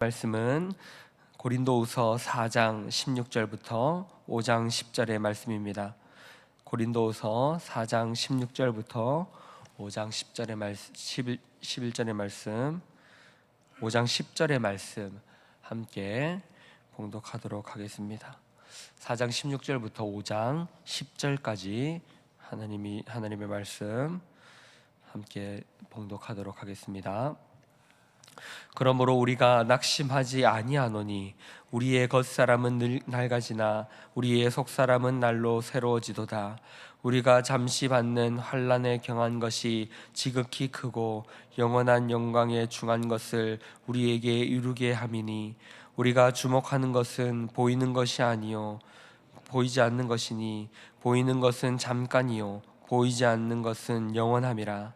말씀은 고린도후서 4장 16절부터 5장 10절의 말씀입니다. 고린도후서 4장 16절부터 5장 10절의 말씀, 11절의 말씀, 5장 10절의 말씀 함께 봉독하도록 하겠습니다. 4장 16절부터 5장 10절까지 하나님의 말씀 함께 봉독하도록 하겠습니다. 그러므로 우리가 낙심하지 아니하노니 우리의 겉사람은 낡아지나 우리의 속사람은 날로 새로워지도다. 우리가 잠시 받는 환난에 경한 것이 지극히 크고 영원한 영광에 중한 것을 우리에게 이루게 함이니 우리가 주목하는 것은 보이는 것이 아니요 보이지 않는 것이니 보이는 것은 잠깐이요 보이지 않는 것은 영원함이라.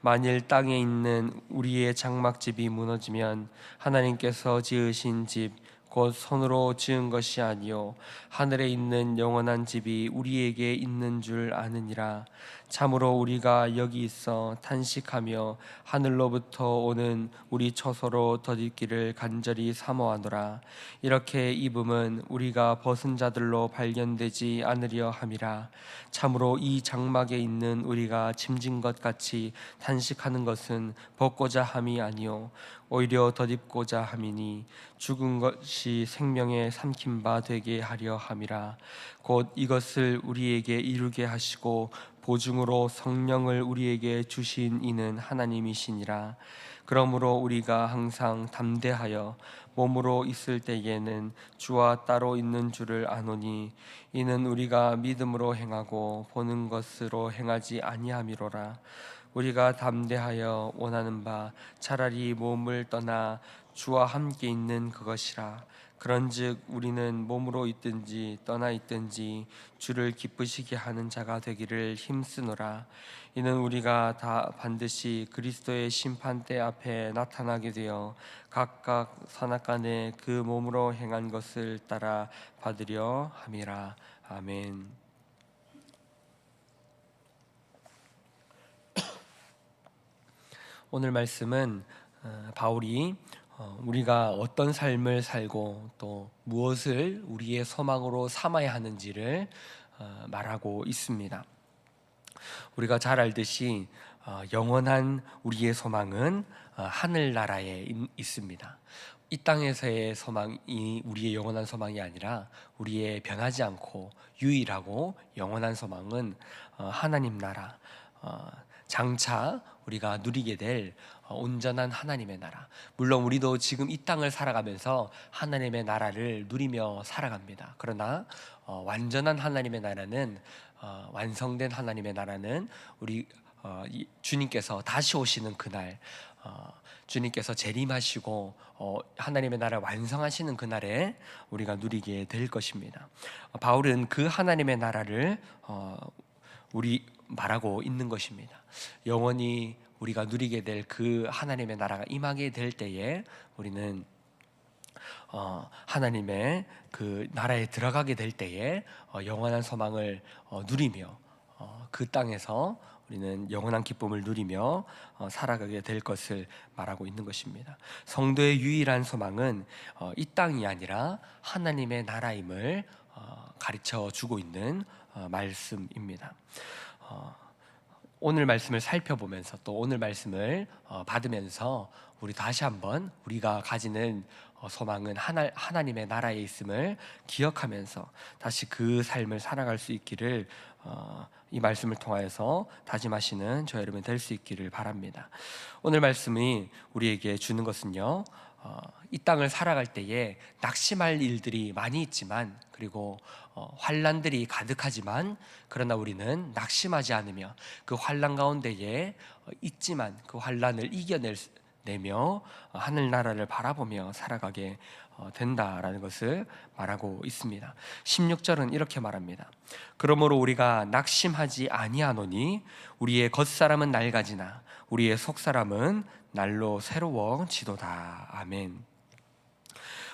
만일 땅에 있는 우리의 장막집이 무너지면 하나님께서 지으신 집 곧 손으로 지은 것이 아니요 하늘에 있는 영원한 집이 우리에게 있는 줄 아느니라. 참으로 우리가 여기 있어 탄식하며 하늘로부터 오는 우리 처소로 덧입기를 간절히 사모하노라. 이렇게 입음은 우리가 벗은 자들로 발견되지 않으려 함이라. 참으로 이 장막에 있는 우리가 짐진 것 같이 탄식하는 것은 벗고자 함이 아니요 오히려 덧입고자 함이니 죽은 것이 생명에 삼킨 바 되게 하려 함이라. 곧 이것을 우리에게 이루게 하시고 보증으로 성령을 우리에게 주신 이는 하나님이시니라. 그러므로 우리가 항상 담대하여 몸으로 있을 때에는 주와 따로 있는 줄을 아노니 이는 우리가 믿음으로 행하고 보는 것으로 행하지 아니함이로라. 우리가 담대하여 원하는 바 차라리 몸을 떠나 주와 함께 있는 그것이라. 그런즉 우리는 몸으로 있든지 떠나 있든지 주를 기쁘시게 하는 자가 되기를 힘쓰노라. 이는 우리가 다 반드시 그리스도의 심판대 앞에 나타나게 되어 각각 선악간에 그 몸으로 행한 것을 따라 받으려 함이라. 아멘. 오늘 말씀은 바울이 우리가 어떤 삶을 살고 또 무엇을 우리의 소망으로 삼아야 하는지를 말하고 있습니다. 우리가 잘 알듯이 영원한 우리의 소망은 하늘나라에 있습니다. 이 땅에서의 소망이 우리의 영원한 소망이 아니라 우리의 변하지 않고 유일하고 영원한 소망은 하나님 나라, 장차 우리가 누리게 될 온전한 하나님의 나라. 물론 우리도 지금 이 땅을 살아가면서 하나님의 나라를 누리며 살아갑니다. 그러나 완전한 하나님의 나라는 완성된 하나님의 나라는 우리 주님께서 다시 오시는 그날, 주님께서 재림하시고 하나님의 나라를 완성하시는 그날에 우리가 누리게 될 것입니다. 바울은 그 하나님의 나라를 우리 말하고 있는 것입니다. 영원히 우리가 누리게 될 그 하나님의 나라가 임하게 될 때에 우리는 하나님의 그 나라에 들어가게 될 때에 영원한 소망을 누리며 그 땅에서 우리는 영원한 기쁨을 누리며 살아가게 될 것을 말하고 있는 것입니다. 성도의 유일한 소망은 이 땅이 아니라 하나님의 나라임을 가르쳐 주고 있는 말씀입니다. 오늘 말씀을 살펴보면서 또 오늘 말씀을 받으면서 우리 다시 한번 우리가 가지는 소망은 하나님의 나라에 있음을 기억하면서 다시 그 삶을 살아갈 수 있기를 이 말씀을 통하여서 다짐하시는 저 여러분 될 수 있기를 바랍니다. 오늘 말씀이 우리에게 주는 것은요, 이 땅을 살아갈 때에 낙심할 일들이 많이 있지만 그리고 환난들이 가득하지만 그러나 우리는 낙심하지 않으며 그 환난 가운데에 있지만 그 환난을 이겨내며 하늘나라를 바라보며 살아가게 된다라는 것을 말하고 있습니다. 16절은 이렇게 말합니다. 그러므로 우리가 낙심하지 아니하노니 우리의 겉사람은 낡아지나 우리의 속사람은 날로 새로워지도다. 아멘.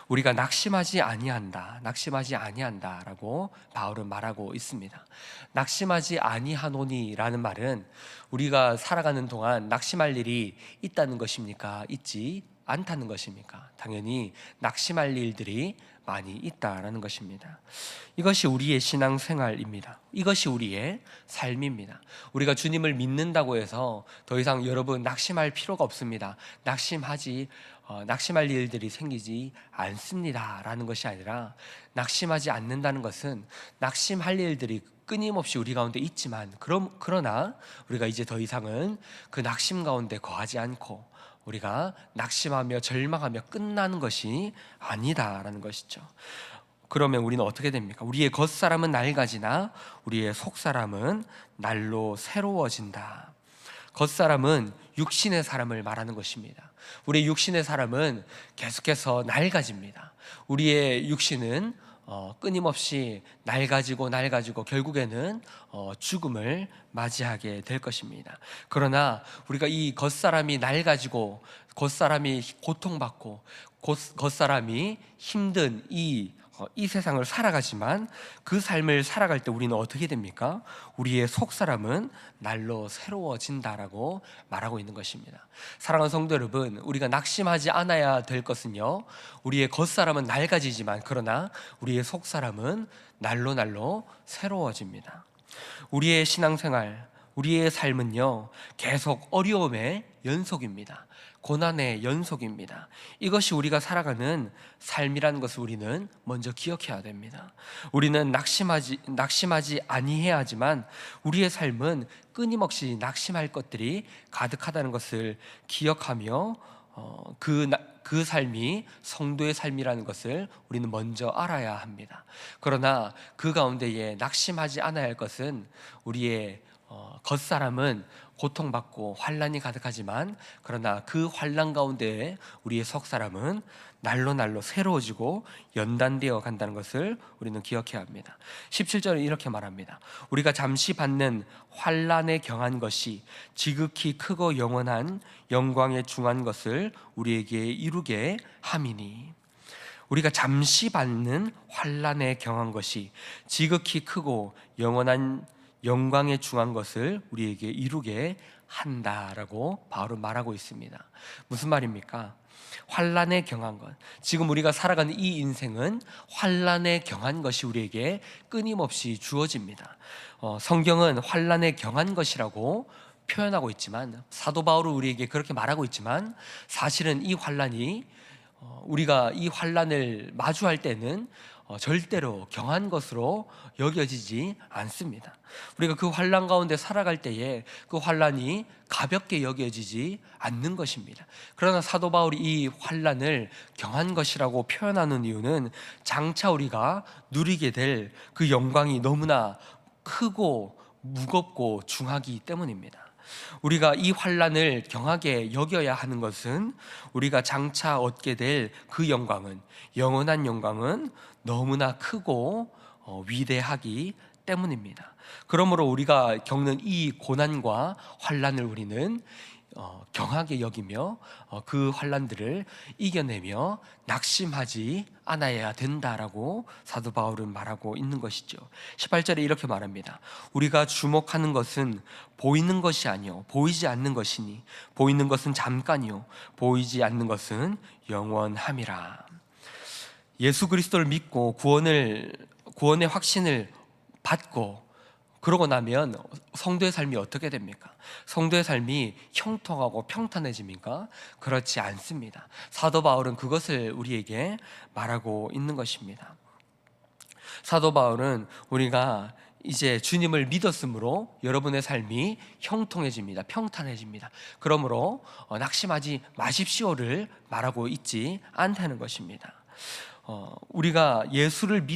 우리가 낙심하지 아니한다라고 바울은 말하고 있습니다. 낙심하지 아니하노니라는 말은 우리가 살아가는 동안 낙심할 일이 있다는 것입니까? 있지 않다는 것입니까? 당연히 낙심할 일들이 많이 있다라는 것입니다. 이것이 우리의 신앙생활입니다. 이것이 우리의 삶입니다. 우리가 주님을 믿는다고 해서 더 이상 여러분 낙심할 필요가 없습니다. 낙심할 일들이 생기지 않습니다라는 것이 아니라, 낙심하지 않는다는 것은 낙심할 일들이 끊임없이 우리 가운데 있지만, 그러나 우리가 이제 더 이상은 그 낙심 가운데 거하지 않고 우리가 낙심하며 절망하며 끝나는 것이 아니다라는 것이죠. 그러면 우리는 어떻게 됩니까? 우리의 겉사람은 낡아지나 우리의 속사람은 날로 새로워진다. 겉사람은 육신의 사람을 말하는 것입니다. 우리의 육신의 사람은 계속해서 낡아집니다. 우리의 육신은 끊임없이 낡아지고 결국에는 죽음을 맞이하게 될 것입니다. 그러나 우리가 이 겉사람이 낡아지고 겉사람이 고통받고 겉사람이 힘든 이 세상을 살아가지만, 그 삶을 살아갈 때 우리는 어떻게 됩니까? 우리의 속사람은 날로 새로워진다라고 말하고 있는 것입니다. 사랑하는 성도 여러분, 우리가 낙심하지 않아야 될 것은요, 우리의 겉사람은 낡아지지만 그러나 우리의 속사람은 날로 새로워집니다. 우리의 신앙생활, 우리의 삶은요, 계속 어려움의 연속입니다. 고난의 연속입니다. 이것이 우리가 살아가는 삶이라는 것을 우리는 먼저 기억해야 됩니다. 우리는 낙심하지 아니해야 하지만, 우리의 삶은 끊임없이 낙심할 것들이 가득하다는 것을 기억하며 그 삶이 성도의 삶이라는 것을 우리는 먼저 알아야 합니다. 그러나 그 가운데에 낙심하지 않아야 할 것은, 우리의 겉사람은 고통받고 환난이 가득하지만, 그러나 그 환난 가운데 우리의 속사람은 날로 새로워지고 연단되어 간다는 것을 우리는 기억해야 합니다. 17절에 이렇게 말합니다. 우리가 잠시 받는 환난에 경한 것이 지극히 크고 영원한 영광에 중한 것을 우리에게 이루게 함이니. 우리가 잠시 받는 환난에 경한 것이 지극히 크고 영원한 영광에 중한 것을 우리에게 이루게 한다라고 바울은 말하고 있습니다. 무슨 말입니까? 환난에 경한 것, 지금 우리가 살아가는 이 인생은 환난에 경한 것이 우리에게 끊임없이 주어집니다. 성경은 환난에 경한 것이라고 표현하고 있지만, 사도 바울은 우리에게 그렇게 말하고 있지만, 사실은 이 환난이 우리가 이 환난을 마주할 때는 절대로 경한 것으로 여겨지지 않습니다. 우리가 그 환난 가운데 살아갈 때에 그 환난이 가볍게 여겨지지 않는 것입니다. 그러나 사도 바울이 이 환난을 경한 것이라고 표현하는 이유는, 장차 우리가 누리게 될 그 영광이 너무나 크고 무겁고 중하기 때문입니다. 우리가 이 환난을 경하게 여겨야 하는 것은, 우리가 장차 얻게 될 그 영광은, 영원한 영광은 너무나 크고 위대하기 때문입니다. 그러므로 우리가 겪는 이 고난과 환난을 우리는 경하게 여기며 그 환난들을 이겨내며 낙심하지 않아야 된다라고 사도 바울은 말하고 있는 것이죠. 18절에 이렇게 말합니다. 우리가 주목하는 것은 보이는 것이 아니요 보이지 않는 것이니, 보이는 것은 잠깐이요 보이지 않는 것은 영원함이라. 예수 그리스도를 믿고 구원의 확신을 받고 그러고 나면 성도의 삶이 어떻게 됩니까? 성도의 삶이 형통하고 평탄해집니까? 그렇지 않습니다. 사도 바울은 그것을 우리에게 말하고 있는 것입니다. 사도 바울은 우리가 이제 주님을 믿었으므로 여러분의 삶이 형통해집니다. 평탄해집니다. 그러므로 낙심하지 마십시오를 말하고 있지 않다는 것입니다. 우리가 예수를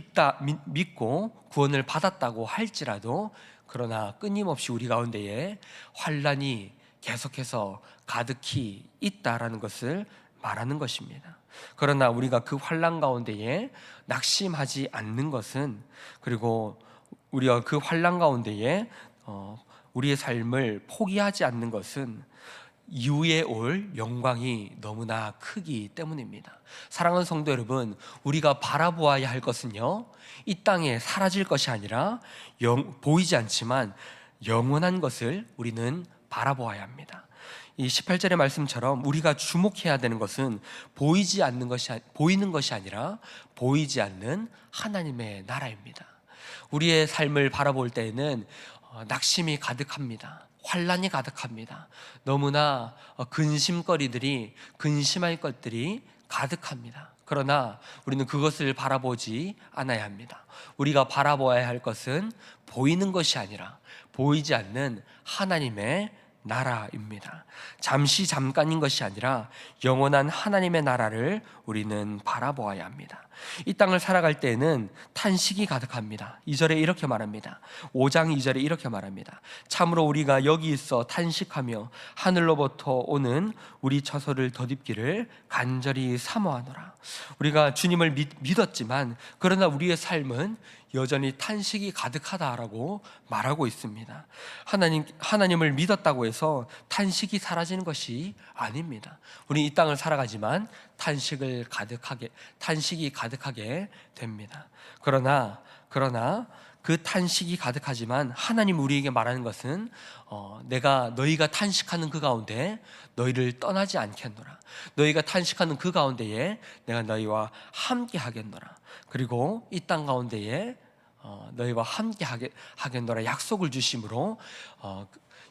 믿고 구원을 받았다고 할지라도, 그러나 끊임없이 우리 가운데에 환난이 계속해서 가득히 있다라는 것을 말하는 것입니다. 그러나 우리가 그 환난 가운데에 낙심하지 않는 것은, 그리고 우리가 그 환난 가운데에 우리의 삶을 포기하지 않는 것은, 이후에 올 영광이 너무나 크기 때문입니다. 사랑하는 성도 여러분, 우리가 바라보아야 할 것은요, 이 땅에 사라질 것이 아니라 보이지 않지만 영원한 것을 우리는 바라보아야 합니다. 이 18절의 말씀처럼 우리가 주목해야 되는 것은 보이는 것이 아니라 보이지 않는 하나님의 나라입니다. 우리의 삶을 바라볼 때에는 낙심이 가득합니다. 환란이 가득합니다. 너무나 근심할 것들이 가득합니다. 그러나 우리는 그것을 바라보지 않아야 합니다. 우리가 바라보아야 할 것은 보이는 것이 아니라 보이지 않는 하나님의 나라입니다. 잠깐인 것이 아니라 영원한 하나님의 나라를 우리는 바라보아야 합니다. 이 땅을 살아갈 때에는 탄식이 가득합니다. 2절에 이렇게 말합니다. 5장 2절에 이렇게 말합니다. 참으로 우리가 여기 있어 탄식하며 하늘로부터 오는 우리 처소를 덧입기를 간절히 사모하노라. 우리가 주님을 믿었지만 그러나 우리의 삶은 여전히 탄식이 가득하다라고 말하고 있습니다. 하나님을 믿었다고 해서 탄식이 사라지는 것이 아닙니다. 우리 이 땅을 살아가지만 탄식이 가득하게 됩니다. 그러나 그 탄식이 가득하지만 하나님 우리에게 말하는 것은 너희가 탄식하는 그 가운데 너희를 떠나지 않겠노라. 너희가 탄식하는 그 가운데에 내가 너희와 함께 하겠노라. 그리고 이 땅 가운데에 너희와 함께 하겠노라 약속을 주심으로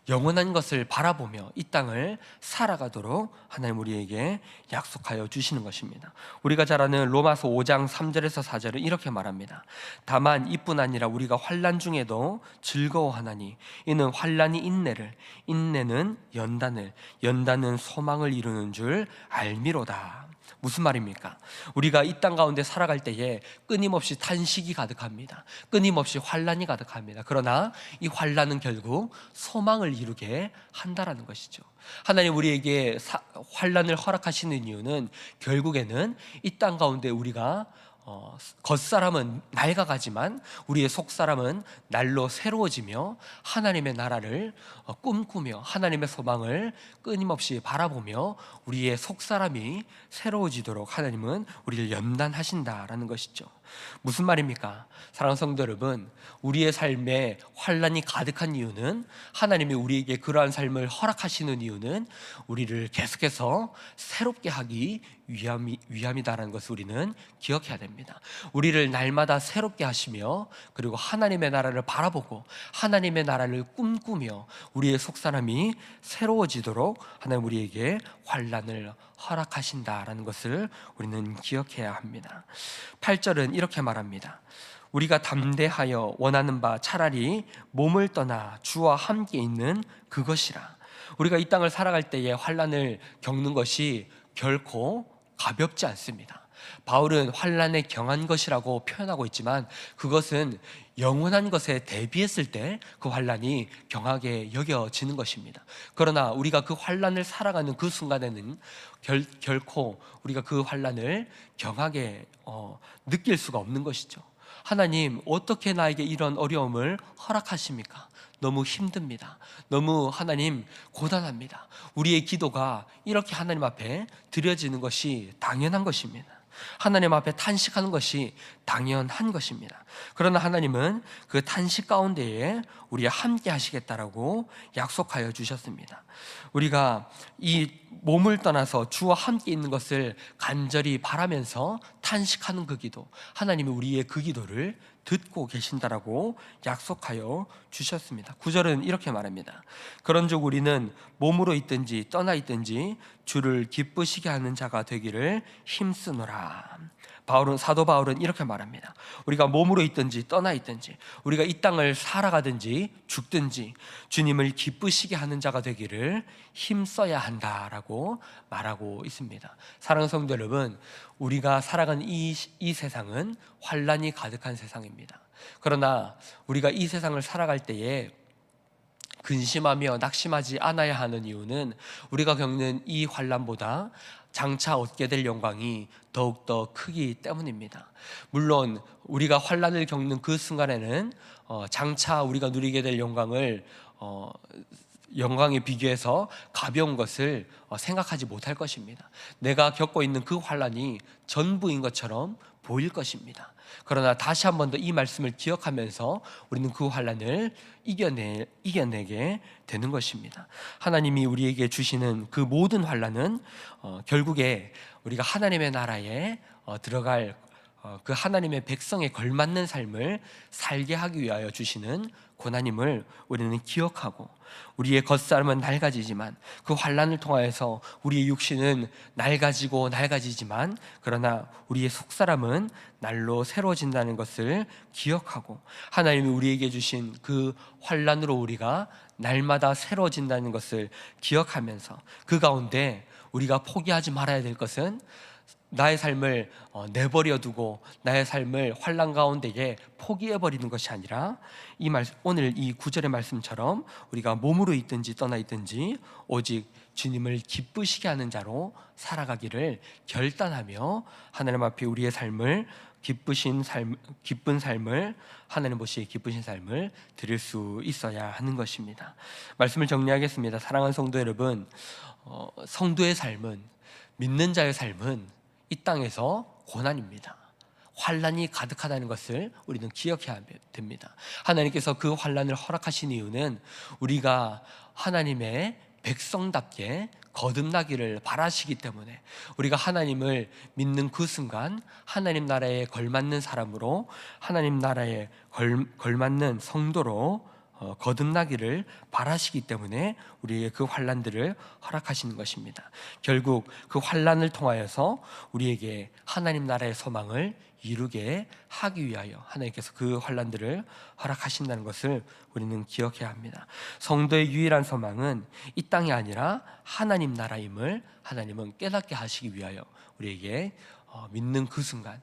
영원한 것을 바라보며 이 땅을 살아가도록 하나님 우리에게 약속하여 주시는 것입니다. 우리가 잘 아는 로마서 5장 3절에서 4절은 이렇게 말합니다. 다만 이뿐 아니라 우리가 환난 중에도 즐거워하나니 이는 환난이 인내를, 인내는 연단은 소망을 이루는 줄 알미로다. 무슨 말입니까? 우리가 이 땅 가운데 살아갈 때에 끊임없이 탄식이 가득합니다. 끊임없이 환난이 가득합니다. 그러나 이 환난은 결국 소망을 이루게 한다라는 것이죠. 하나님 우리에게 환난을 허락하시는 이유는 결국에는 이 땅 가운데 우리가 겉사람은 낡아가지만 우리의 속사람은 날로 새로워지며 하나님의 나라를 꿈꾸며 하나님의 소망을 끊임없이 바라보며 우리의 속사람이 새로워지도록 하나님은 우리를 연단하신다라는 것이죠. 무슨 말입니까? 사랑하는 성도 여러분, 우리의 삶에 환난이 가득한 이유는 하나님이 우리에게 그러한 삶을 허락하시는 이유는 우리를 계속해서 새롭게 하기 위함이다라는 것을 우리는 기억해야 됩니다. 우리를 날마다 새롭게 하시며 그리고 하나님의 나라를 바라보고 하나님의 나라를 꿈꾸며 우리의 속사람이 새로워지도록 하나님 우리에게 환난을 허락하신다라는 것을 우리는 기억해야 합니다. 8절은 이렇게 말합니다. 우리가 담대하여 원하는 바 차라리 몸을 떠나 주와 함께 있는 그것이라. 우리가 이 땅을 살아갈 때에 환난을 겪는 것이 결코 가볍지 않습니다. 바울은 환난에 경한 것이라고 표현하고 있지만 그것은 영원한 것에 대비했을 때 그 환난이 경하게 여겨지는 것입니다. 그러나 우리가 그 환난을 살아가는 그 순간에는 결코 우리가 그 환난을 경하게 느낄 수가 없는 것이죠. 하나님 어떻게 나에게 이런 어려움을 허락하십니까? 너무 힘듭니다. 너무 하나님 고단합니다. 우리의 기도가 이렇게 하나님 앞에 드려지는 것이 당연한 것입니다. 하나님 앞에 탄식하는 것이 당연한 것입니다. 그러나 하나님은 그 탄식 가운데에 우리와 함께 하시겠다라고 약속하여 주셨습니다. 우리가 이 몸을 떠나서 주와 함께 있는 것을 간절히 바라면서 탄식하는 그 기도, 하나님이 우리의 그 기도를 듣고 계신다라고 약속하여 주셨습니다. 9절은 이렇게 말합니다. 그런즉 우리는 몸으로 있든지 떠나 있든지 주를 기쁘시게 하는 자가 되기를 힘쓰노라. 사도 바울은 이렇게 말합니다. 우리가 몸으로 있든지 떠나 있든지 우리가 이 땅을 살아가든지 죽든지 주님을 기쁘시게 하는 자가 되기를 힘써야 한다라고 말하고 있습니다. 사랑하는 성도 여러분, 우리가 살아가는 이 세상은 환난이 가득한 세상입니다. 그러나 우리가 이 세상을 살아갈 때에 근심하며 낙심하지 않아야 하는 이유는 우리가 겪는 이 환난보다 장차 얻게 될 영광이 더욱더 크기 때문입니다. 물론 우리가 환난을 겪는 그 순간에는 장차 우리가 누리게 될 영광을 영광에 비교해서 가벼운 것을 생각하지 못할 것입니다. 내가 겪고 있는 그 환난이 전부인 것처럼 보일 것입니다. 그러나 다시 한 번 더 이 말씀을 기억하면서 우리는 그 환난을 이겨내게 되는 것입니다. 하나님이 우리에게 주시는 그 모든 환난은 결국에 우리가 하나님의 나라에 들어갈 그 하나님의 백성에 걸맞는 삶을 살게 하기 위하여 주시는 고난임을 우리는 기억하고, 우리의 겉사람은 낡아지지만 그 환난을 통하여서 우리의 육신은 낡아지지만 그러나 우리의 속사람은 날로 새로워진다는 것을 기억하고, 하나님이 우리에게 주신 그 환난으로 우리가 날마다 새로워진다는 것을 기억하면서 그 가운데 우리가 포기하지 말아야 될 것은 나의 삶을 내버려 두고 나의 삶을 환난 가운데에 포기해버리는 것이 아니라 오늘 이 구절의 말씀처럼 우리가 몸으로 있든지 떠나 있든지 오직 주님을 기쁘시게 하는 자로 살아가기를 결단하며 하나님 앞에 우리의 삶을 기쁜 삶을, 하나님 보시기에 기쁘신 삶을 드릴 수 있어야 하는 것입니다. 말씀을 정리하겠습니다. 사랑하는 성도 여러분, 성도의 삶은, 믿는 자의 삶은 이 땅에서 고난입니다. 환난이 가득하다는 것을 우리는 기억해야 됩니다. 하나님께서 그 환난을 허락하신 이유는 우리가 하나님의 백성답게 거듭나기를 바라시기 때문에, 우리가 하나님을 믿는 그 순간 하나님 나라에 걸맞는 사람으로, 하나님 나라에 걸맞는 성도로 거듭나기를 바라시기 때문에 우리에게 그 환난들을 허락하시는 것입니다. 결국 그 환난을 통하여서 우리에게 하나님 나라의 소망을 이루게 하기 위하여 하나님께서 그 환난들을 허락하신다는 것을 우리는 기억해야 합니다. 성도의 유일한 소망은 이 땅이 아니라 하나님 나라임을 하나님은 깨닫게 하시기 위하여 우리에게 믿는 그 순간,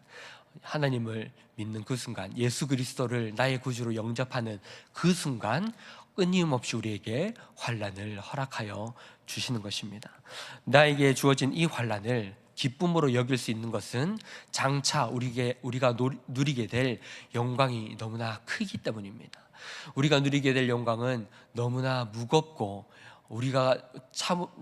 하나님을 믿는 그 순간, 예수 그리스도를 나의 구주로 영접하는 그 순간 끊임없이 우리에게 환난을 허락하여 주시는 것입니다. 나에게 주어진 이 환난을 기쁨으로 여길 수 있는 것은 장차 우리가 누리게 될 영광이 너무나 크기 때문입니다. 우리가 누리게 될 영광은 너무나 무겁고 우리가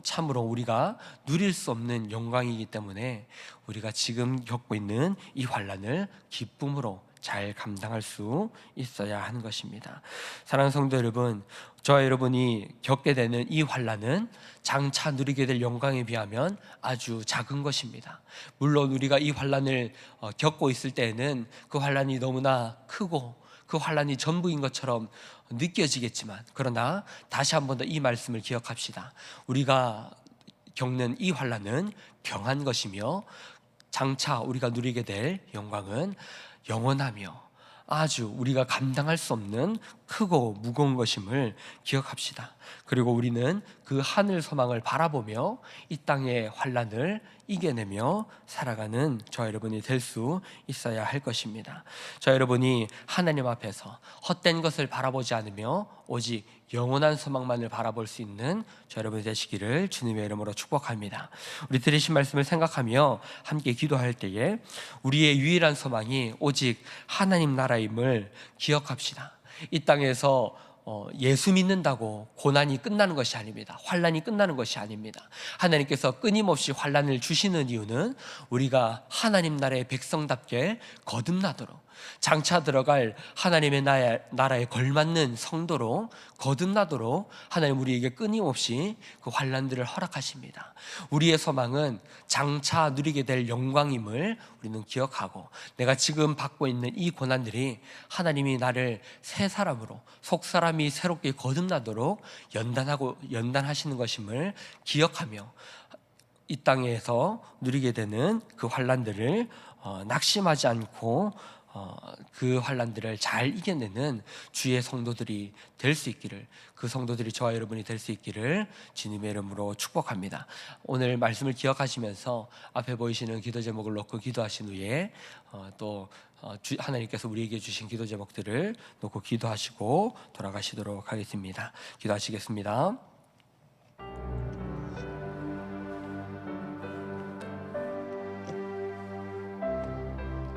참으로 우리가 누릴 수 없는 영광이기 때문에 우리가 지금 겪고 있는 이 환난을 기쁨으로 잘 감당할 수 있어야 하는 것입니다. 사랑하는 성도 여러분, 저와 여러분이 겪게 되는 이 환난은 장차 누리게 될 영광에 비하면 아주 작은 것입니다. 물론 우리가 이 환난을 겪고 있을 때에는 그 환난이 너무나 크고 그 환난이 전부인 것처럼 느껴지겠지만, 그러나 다시 한 번 더 이 말씀을 기억합시다. 우리가 겪는 이 환난은 병한 것이며 장차 우리가 누리게 될 영광은 영원하며 아주 우리가 감당할 수 없는 크고 무거운 것임을 기억합시다. 그리고 우리는 그 하늘 소망을 바라보며 이 땅의 환난을 이겨내며 살아가는 저 여러분이 될 수 있어야 할 것입니다. 저 여러분이 하나님 앞에서 헛된 것을 바라보지 않으며 오직 영원한 소망만을 바라볼 수 있는 저 여러분이 되시기를 주님의 이름으로 축복합니다. 우리 들으신 말씀을 생각하며 함께 기도할 때에 우리의 유일한 소망이 오직 하나님 나라임을 기억합시다. 이 땅에서 예수 믿는다고 고난이 끝나는 것이 아닙니다. 환난이 끝나는 것이 아닙니다. 하나님께서 끊임없이 환난을 주시는 이유는 우리가 하나님 나라의 백성답게 거듭나도록, 장차 들어갈 하나님의 나라에 걸맞는 성도로 거듭나도록 하나님 우리에게 끊임없이 그 환난들을 허락하십니다. 우리의 소망은 장차 누리게 될 영광임을 우리는 기억하고, 내가 지금 받고 있는 이 고난들이 하나님이 나를 새 사람으로, 속 사람이 새롭게 거듭나도록 연단하시는 것임을 기억하며 이 땅에서 누리게 되는 그 환난들을 낙심하지 않고 그 환난들을 잘 이겨내는 주의 성도들이 될 수 있기를, 그 성도들이 저와 여러분이 될 수 있기를 주님의 이름으로 축복합니다. 오늘 말씀을 기억하시면서 앞에 보이시는 기도 제목을 놓고 기도하신 후에 또 하나님께서 우리에게 주신 기도 제목들을 놓고 기도하시고 돌아가시도록 하겠습니다. 기도하시겠습니다.